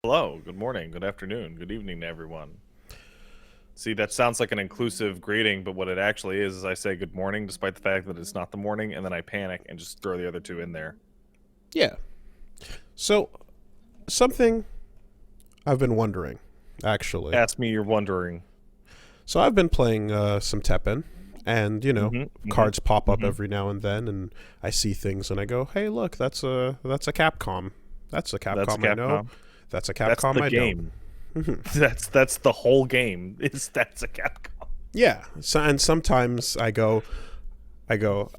Hello, good morning, good afternoon, good evening to everyone. See, that sounds like an inclusive greeting, but what it actually is I say good morning despite the fact that it's not the morning, and then I panic and just throw the other two in there. Yeah. So, something I've been wondering, actually. Ask me you're wondering. So, I've been playing some Teppen, and, Mm-hmm, mm-hmm, cards pop up mm-hmm. every now and then, and I see things and I go, hey, look, that's a Capcom. That's a That's Capcom I know. Capcom. That's a That's Capcom the I don't. game. That's the whole game. That's a Capcom. Yeah. So, and sometimes I go,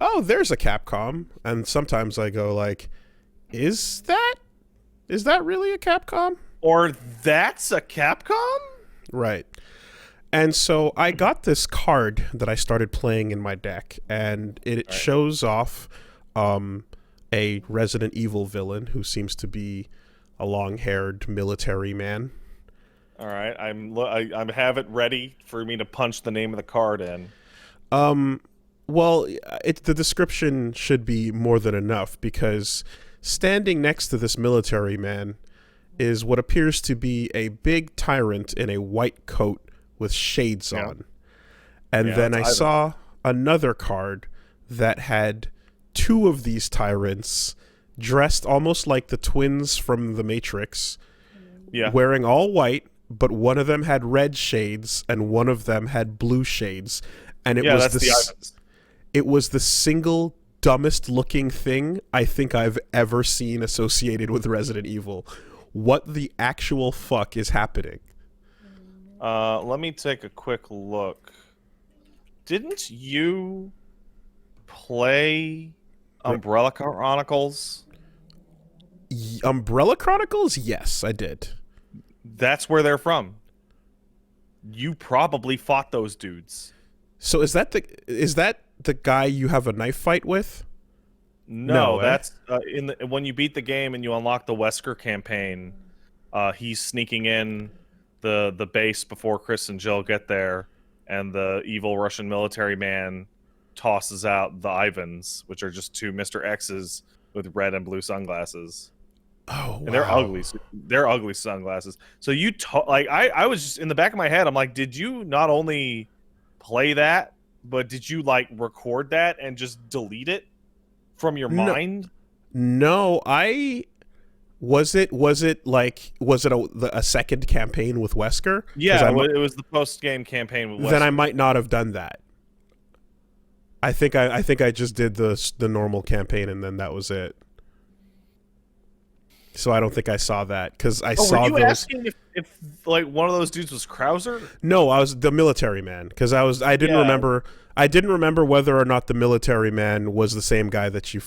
oh, there's a Capcom, and sometimes I go like, is that really a Capcom? Or that's a Capcom? Right. And so I got this card that I started playing in my deck, and it Right. shows off a Resident Evil villain who seems to be a long-haired military man. All right. I have it ready for me to punch the name of the card in. Well, the description should be more than enough because standing next to this military man is what appears to be a big tyrant in a white coat with shades Yeah. on. And Yeah, then that's I Ivan. saw another card that had two of these tyrants dressed almost like the twins from The Matrix, Yeah. wearing all white, but one of them had red shades and one of them had blue shades. And Yeah, that's the Ivans. it was the single dumbest looking thing I think I've ever seen associated with Resident Evil. What the actual fuck is happening? Let me take a quick look. Didn't you play Umbrella Chronicles? Umbrella Chronicles? Yes, I did. That's where they're from. You probably fought those dudes. So is that the guy you have a knife fight with? No, No, eh? that's when you beat the game and you unlock the Wesker campaign. He's sneaking in the base before Chris and Jill get there, and the evil Russian military man tosses out the Ivans, which are just two Mr. X's with red and blue sunglasses. Oh And they're wow. ugly. They're ugly sunglasses. So I was just in the back of my head. I'm like, did you not only play that, but did you like record that and just delete it from your No, mind? no. I was it a second campaign with Wesker? Because Yeah, it was the post game campaign with then I Wesker. might not have done that. I think I just did the normal campaign and then that was it. So I don't think I saw that because I Oh, were saw you those. asking if like one of those dudes was Krauser? No, I was the military man because I didn't Yeah. remember. I didn't remember whether or not the military man was the same guy that you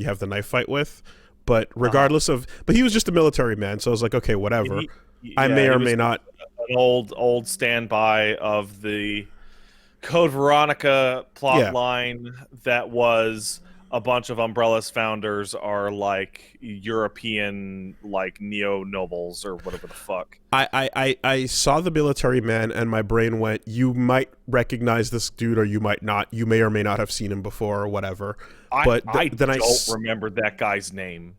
have the knife fight with. But regardless of, but he was just a military man, so I was like, okay, whatever. I may He or was may not. an old standby of the Code Veronica plot Yeah, line that was a bunch of Umbrella's founders are like European like neo nobles or whatever the fuck. I saw the military man, and my brain went, you might recognize this dude, or you might not. You may or may not have seen him before, or whatever. But I then don't remember that guy's name.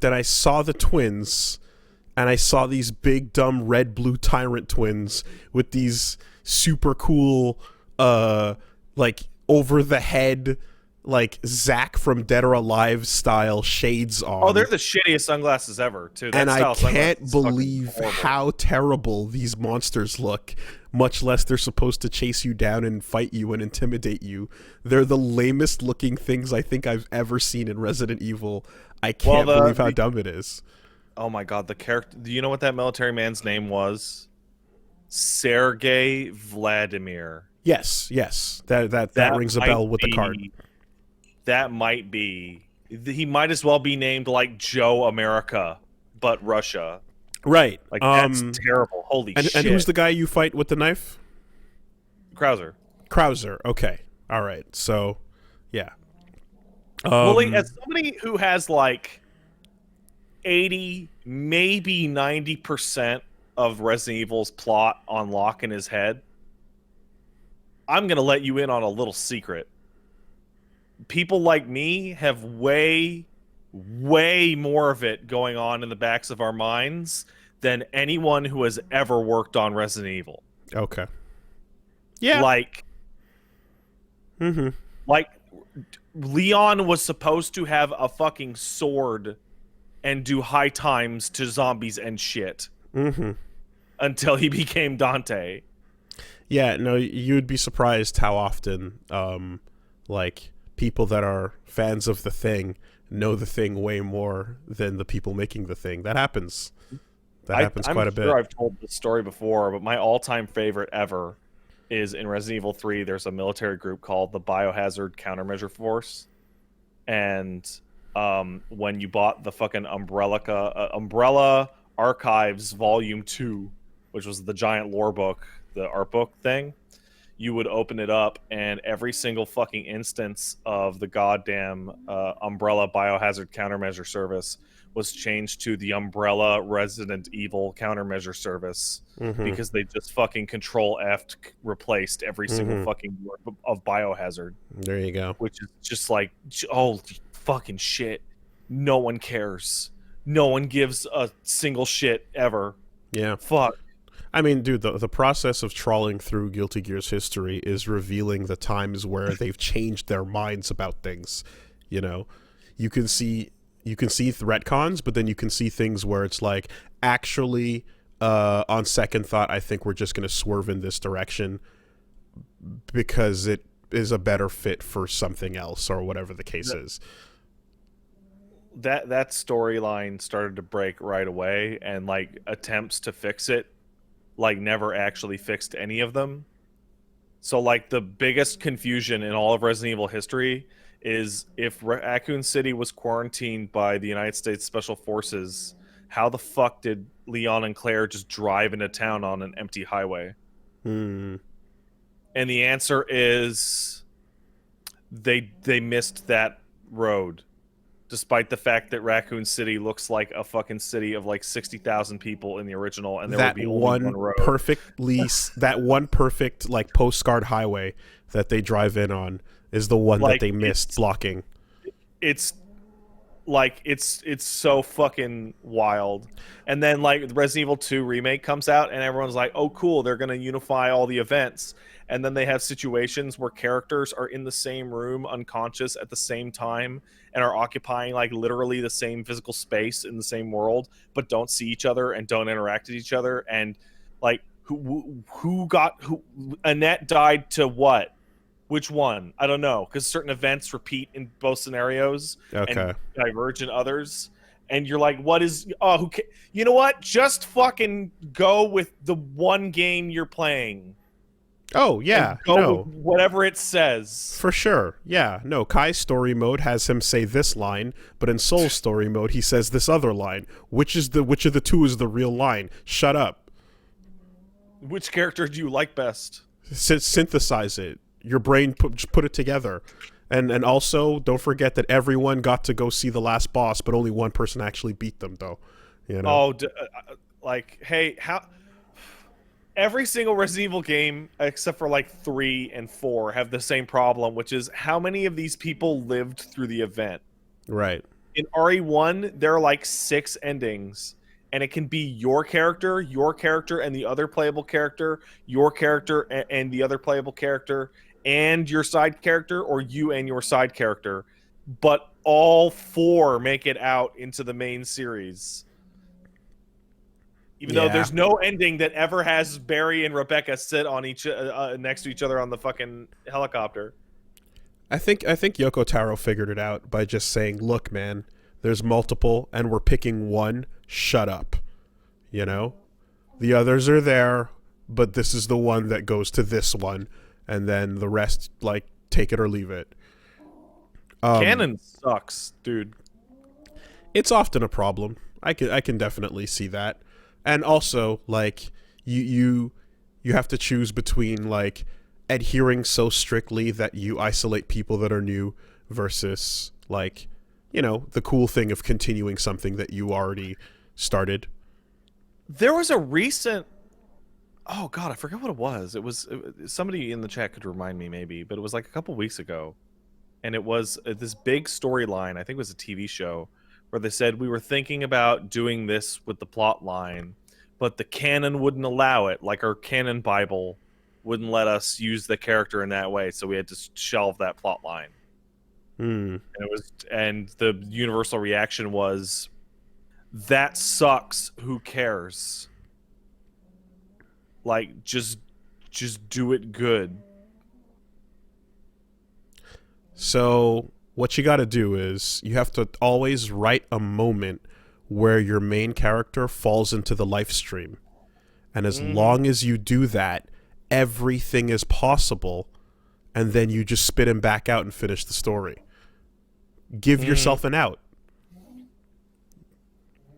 I saw the twins, and I saw these big dumb red blue tyrant twins with these super cool like over the head like Zack from Dead or Alive style shades Oh, they're on. the shittiest sunglasses ever, too. That And I style of sunglasses can't is fucking believe horrible. how terrible these monsters look, much less they're supposed to chase you down and fight you and intimidate you. They're the lamest looking things I think I've ever seen in Resident Evil. I Well, can't believe how dumb it is. oh my god, the character. Do you know what that military man's name was? Sergei Vladimir. Yes, yes. That That rings a might bell with the card. be. That might be. He might as well be named like Joe America, but Russia. Right. Like that's terrible. Holy shit. And who's the guy you fight with the knife? Krauser? Krauser. Okay. All right. So, yeah. Wooly, as somebody who has like 80, maybe 90% of Resident Evil's plot on lock in his head, I'm gonna let you in on a little secret. People like me have way more of it going on in the backs of our minds than anyone who has ever worked on Resident Evil. Okay. Yeah. Like, Mm-hmm. like Leon was supposed to have a fucking sword and do high times to zombies and shit Mm-hmm. until he became Dante. Yeah, no, you'd be surprised how often, like, people that are fans of the thing know the thing way more than the people making the thing. That happens. That happens I'm quite a sure bit. I've told this story before, but my all-time favorite ever is in Resident Evil 3. There's a military group called the Biohazard Countermeasure Force, and when you bought the fucking Umbrella Archives Volume 2, which was the giant lore book, the art book thing, you would open it up, and every single fucking instance of the goddamn Umbrella Biohazard Countermeasure Service was changed to the Umbrella Resident Evil Countermeasure Service, Mm-hmm. because they just fucking Control F replaced every single Mm-hmm. fucking word of Biohazard, There you go. which is just like, oh, fucking shit. No one cares. No one gives a single shit ever. Yeah. Fuck. I mean, dude, the process of trawling through Guilty Gear's history is revealing the times where they've changed their minds about things. You know, you can see retcons, but then you can see things where it's like, actually, on second thought, I think we're just going to swerve in this direction because it is a better fit for something else or whatever the case is. That storyline started to break right away, and like attempts to fix it like never actually fixed any of them. So like the biggest confusion in all of Resident Evil history is, if Raccoon City was quarantined by the United States Special Forces, how the fuck did Leon and Claire just drive into town on an empty highway? Hmm. And the answer is they missed that road, despite the fact that Raccoon City looks like a fucking city of like 60,000 people in the original, and there would That be only one road. that one perfect like postcard highway that they drive in on is the one Like, that they missed blocking. It's like it's so fucking wild. And then like the Resident Evil 2 remake comes out, and everyone's like, "Oh, cool, they're gonna unify all the events." And then they have situations where characters are in the same room, unconscious at the same time, and are occupying like literally the same physical space in the same world, but don't see each other and don't interact with each other. And like, who Annette died to what? Which one? I don't know, because certain events repeat in both scenarios Okay. and diverge in others. And you're like, what is? Oh, you know what? Just fucking go with the one game you're playing. Oh, yeah. And go No. with whatever it says. For sure. Yeah. No, Kai's story mode has him say this line, but in Soul's story mode he says this other line. Which of the two is the real line? Shut up. Which character do you like best? Synthesize it. Your brain put it together. And also, don't forget that everyone got to go see the last boss, but only one person actually beat them, though. You know? Oh, like, hey, how... Every single Resident Evil game, except for like 3 and 4, have the same problem, which is how many of these people lived through the event? Right. In RE1, there are like 6 endings, and it can be your character, and the other playable character, your character and the other playable character, and your side character, or you and your side character. But all 4 make it out into the main series. Even though there's no ending that ever has Barry and Rebecca sit on each next to each other on the fucking helicopter. I think Yoko Taro figured it out by just saying, "Look, man, there's multiple, and we're picking one. Shut up." You know, the others are there, but this is the one that goes to this one, and then the rest, like, take it or leave it. Canon sucks, dude. It's often a problem. I can definitely see that, and also like you have to choose between like adhering so strictly that you isolate people that are new versus like, you know, the cool thing of continuing something that you already started. There was a recent... Oh, God, I forgot what it was. It was somebody in the chat could remind me maybe, but it was like a couple weeks ago. And it was this big storyline, I think it was a TV show, where they said, we were thinking about doing this with the plot line, but the canon wouldn't allow it. Like our canon Bible wouldn't let us use the character in that way, so we had to shelve that plot line. Hmm. And the universal reaction was, that sucks, who cares? Like, just do it good. So what you got to do is you have to always write a moment where your main character falls into the life stream. And as long as you do that, everything is possible, and then you just spit him back out and finish the story. Give yourself an out.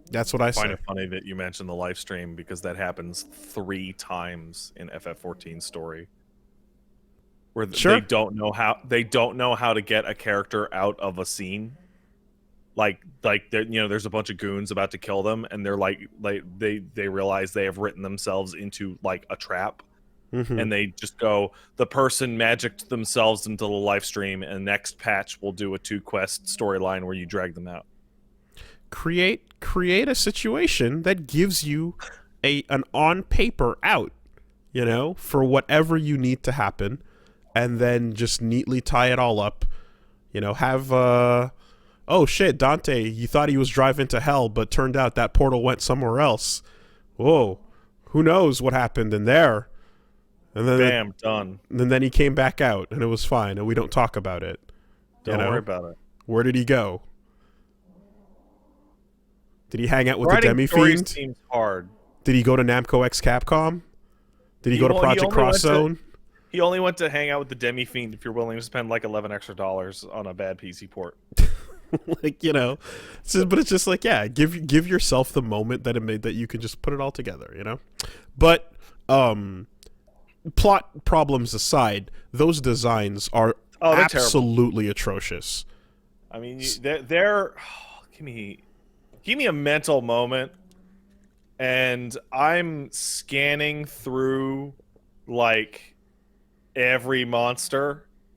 That's what I find say. it funny that you mentioned the live stream, because that happens 3 times in FF14 story, where they don't know how to get a character out of a scene. Like there's a bunch of goons about to kill them, and they're like they realize they have written themselves into like a trap, and they just go, the person magicked themselves into the live stream, and next patch we'll do a 2-quest storyline where you drag them out. Create a situation that gives you an on paper out, you know, for whatever you need to happen, and then just neatly tie it all up. You know, have oh shit, Dante, you thought he was driving to hell, but turned out that portal went somewhere else. Whoa, who knows what happened in there? And then bam, done. And then he came back out, and it was fine, and we don't talk about it. Don't worry about it. Where did he go? Did he hang out with Writing the Demi-Fiend? seems hard. Did he go to Namco X Capcom? Did he go to Project Cross Zone? He only went to hang out with the Demi-Fiend if you're willing to spend like $11 extra on a bad PC port. Like, you know, but it's just like, yeah, give yourself the moment that it made, that you can just put it all together, you know. But plot problems aside, those designs are absolutely terrible. Atrocious. I mean, they're give me a mental moment, and I'm scanning through like every monster